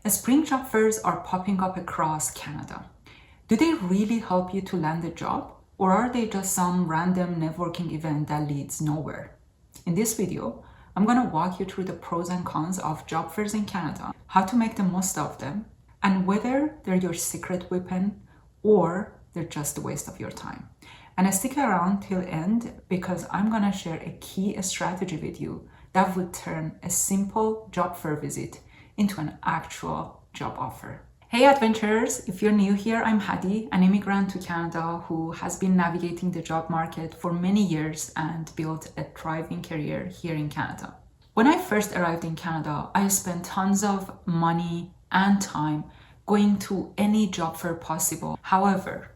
Spring job fairs are popping up across Canada. Do they really help you to land a job, or are they just some random networking event that leads nowhere? In this video, I'm going to walk you through the pros and cons of job fairs in Canada, how to make the most of them, and whether they're your secret weapon or they're just a waste of your time. And stick around till end because I'm going to share a key strategy with you that will turn a simple job fair visit into an actual job offer. Hey adventurers, if you're new here, I'm Hadi, an immigrant to Canada who has been navigating the job market for many years and built a thriving career here in Canada. When I first arrived in Canada, I spent tons of money and time going to any job fair possible. However,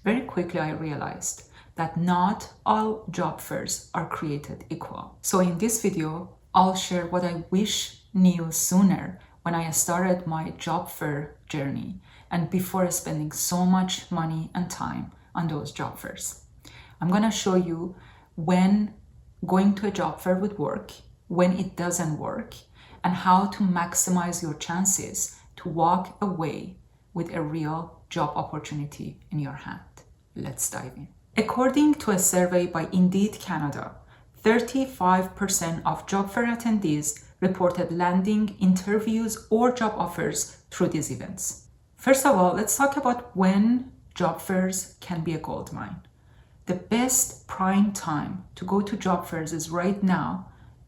very quickly I realized that not all job fairs are created equal. So in this video, I'll share what I wish knew sooner when I started my job fair journey and before spending so much money and time on those job fairs. I'm going to show you when going to a job fair would work, when it doesn't work, and how to maximize your chances to walk away with a real job opportunity in your hand. Let's dive in. According to a survey by Indeed Canada, 35% of job fair attendees reported landing interviews or job offers through these events. First of all, let's talk about when job fairs can be a goldmine. The best prime time to go to job fairs is right now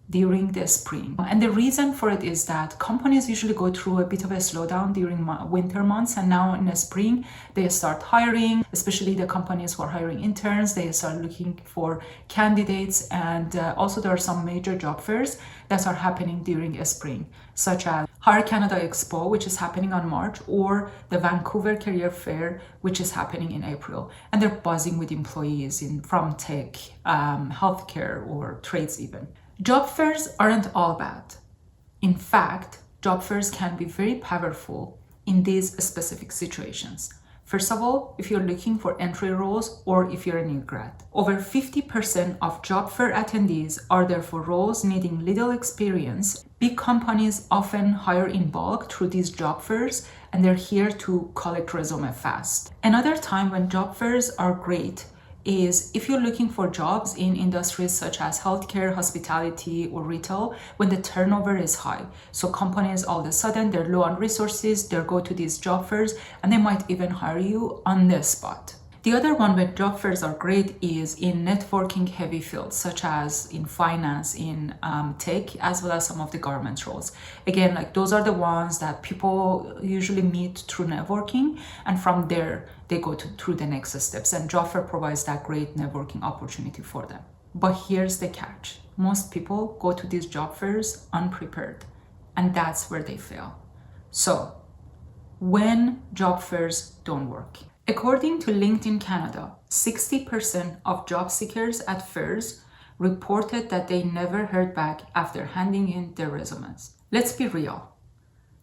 during the spring. And the reason for it is that companies usually go through a bit of a slowdown during winter months, and now in the spring they start hiring, especially the companies who are hiring interns. They start looking for candidates, and also there are some major job fairs that are happening during spring, such as Hire Canada Expo, which is happening on March, or the Vancouver Career Fair, which is happening in April. And they're buzzing with employees from tech, healthcare, or trades even. Job fairs aren't all bad. In fact, job fairs can be very powerful in these specific situations. First of all, if you're looking for entry roles or if you're a new grad. Over 50% of job fair attendees are there for roles needing little experience. Big companies often hire in bulk through these job fairs, and they're here to collect resume fast. Another time when job fairs are great is if you're looking for jobs in industries such as healthcare, hospitality, or retail, when the turnover is high. So companies all of a sudden, they're low on resources, they'll go to these job fairs, and they might even hire you on the spot. The other one where job fairs are great is in networking heavy fields, such as in finance, in tech, as well as some of the government roles. Again, like those are the ones that people usually meet through networking, and from there they go through the next steps, and job fair provides that great networking opportunity for them. But here's the catch. Most people go to these job fairs unprepared, and that's where they fail. So when job fairs don't work. According to LinkedIn Canada, 60% of job seekers at fairs reported that they never heard back after handing in their resumes. Let's be real.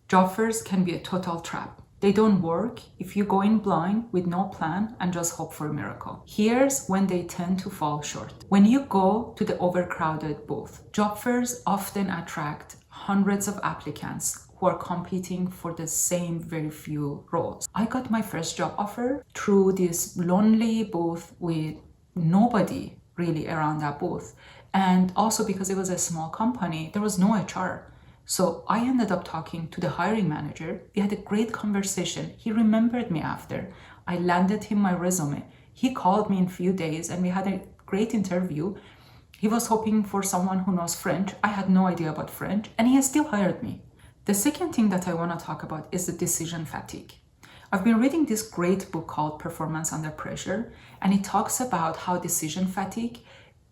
Job fairs can be a total trap. They don't work if you go in blind with no plan and just hope for a miracle. Here's when they tend to fall short. When you go to the overcrowded booth, job fairs often attract hundreds of applicants who are competing for the same very few roles. I got my first job offer through this lonely booth with nobody really around that booth. And also because it was a small company, there was no HR. So I ended up talking to the hiring manager. We had a great conversation. He remembered me after. I landed him my resume. He called me in a few days and we had a great interview. He was hoping for someone who knows French. I had no idea about French, and he still hired me. The second thing that I want to talk about is the decision fatigue. I've been reading this great book called Performance Under Pressure, and it talks about how decision fatigue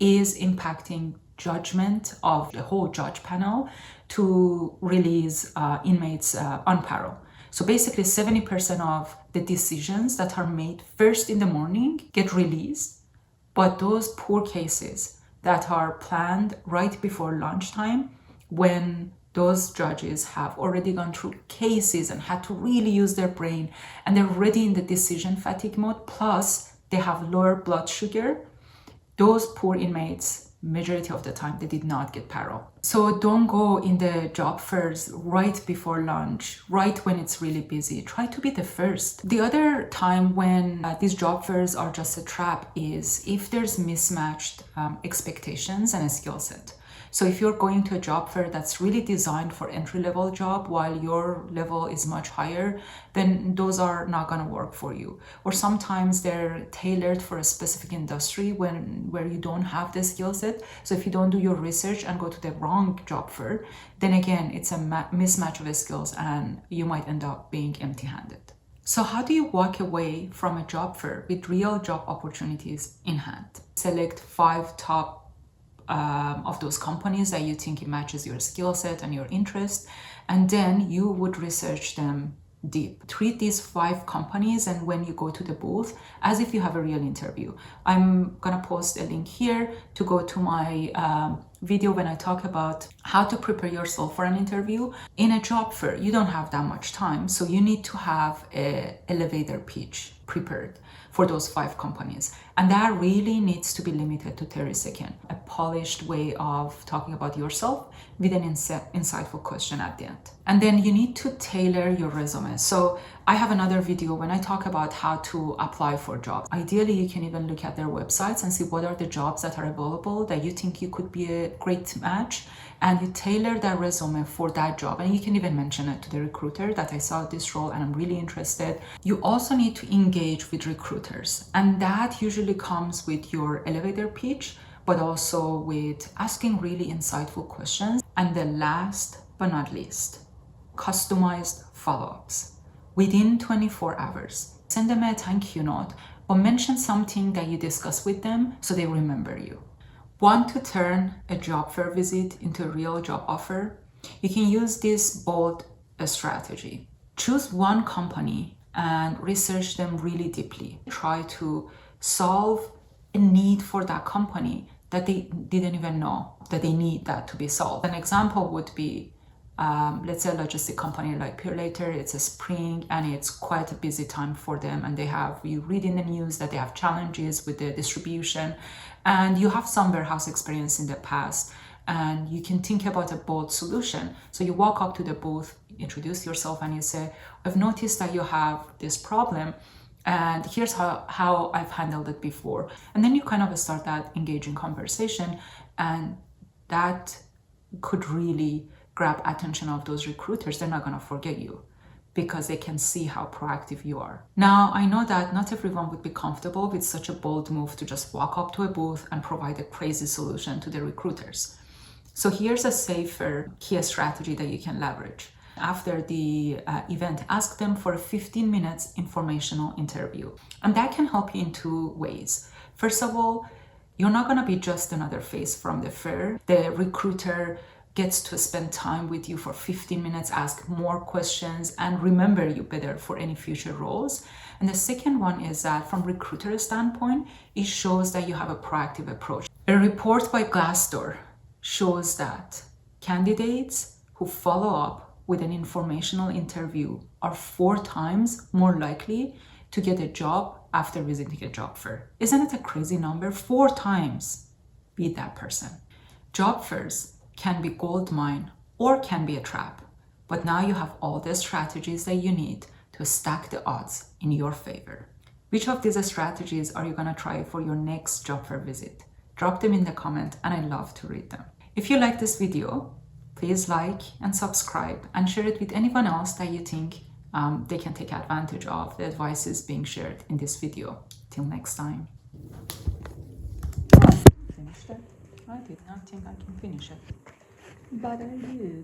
is impacting judgment of the whole judge panel to release inmates on parole. So basically 70% of the decisions that are made first in the morning get released, but those poor cases that are planned right before lunchtime, when those judges have already gone through cases and had to really use their brain, and they're already in the decision fatigue mode, plus they have lower blood sugar, those poor inmates majority of the time they did not get payroll. So don't go in the job fairs right before lunch, right when it's really busy. Try to be the first. The other time when these job fairs are just a trap is if there's mismatched expectations and a skill set. So if you're going to a job fair that's really designed for entry-level job while your level is much higher, then those are not going to work for you. Or sometimes they're tailored for a specific industry where you don't have the skill set. So if you don't do your research and go to the wrong job fair, then again, it's a mismatch of the skills and you might end up being empty-handed. So how do you walk away from a job fair with real job opportunities in hand? Select 5 top of those companies that you think it matches your skill set and your interest, and then you would research them deep. Treat these 5 companies, and when you go to the booth, as if you have a real interview. I'm gonna post a link here to go to my video when I talk about how to prepare yourself for an interview. In a job fair, you don't have that much time, so you need to have an elevator pitch prepared for those 5 companies. And that really needs to be limited to 30 seconds. A polished way of talking about yourself with an insightful question at the end. And then you need to tailor your resume. So I have another video when I talk about how to apply for jobs. Ideally, you can even look at their websites and see what are the jobs that are available that you think you could be a great match, and you tailor that resume for that job. And you can even mention it to the recruiter that I saw this role and I'm really interested. You also need to engage with recruiters, and that usually comes with your elevator pitch, but also with asking really insightful questions. And the last but not least, customized follow-ups. Within 24 hours, send them a thank you note or mention something that you discussed with them so they remember you. Want to turn a job fair visit into a real job offer? You can use this bold strategy. Choose one company and research them really deeply. Try to solve a need for that company that they didn't even know that they need that to be solved. An example would be, let's say a logistic company like Purelator. It's a spring and it's quite a busy time for them, and you read in the news that they have challenges with the distribution, and you have some warehouse experience in the past, and you can think about a bold solution. So you walk up to the booth, introduce yourself, and you say, I've noticed that you have this problem, and here's how I've handled it before. And then you kind of start that engaging conversation, and that could really grab attention of those recruiters. They're not going to forget you because they can see how proactive you are. Now, I know that not everyone would be comfortable with such a bold move to just walk up to a booth and provide a crazy solution to the recruiters. So here's a safer key strategy that you can leverage. After the event, ask them for a 15 minutes informational interview. And that can help you in 2 ways. First of all, you're not going to be just another face from the fair. The recruiter gets to spend time with you for 15 minutes, ask more questions, and remember you better for any future roles. And the second one is that from recruiter standpoint, it shows that you have a proactive approach. A report by Glassdoor shows that candidates who follow up with an informational interview are 4 times more likely to get a job after visiting a job fair. Isn't it a crazy number? 4 times. Be that person. Job fairs can be gold mine or can be a trap, but now you have all the strategies that you need to stack the odds in your favor. Which of these strategies are you going to try for your next job fair visit? Drop them in the comment and I love to read them. If you like this video, please like and subscribe and share it with anyone else that you think they can take advantage of the advices being shared in this video. Till next time. Finished it? I did not think I can finish it, but I did.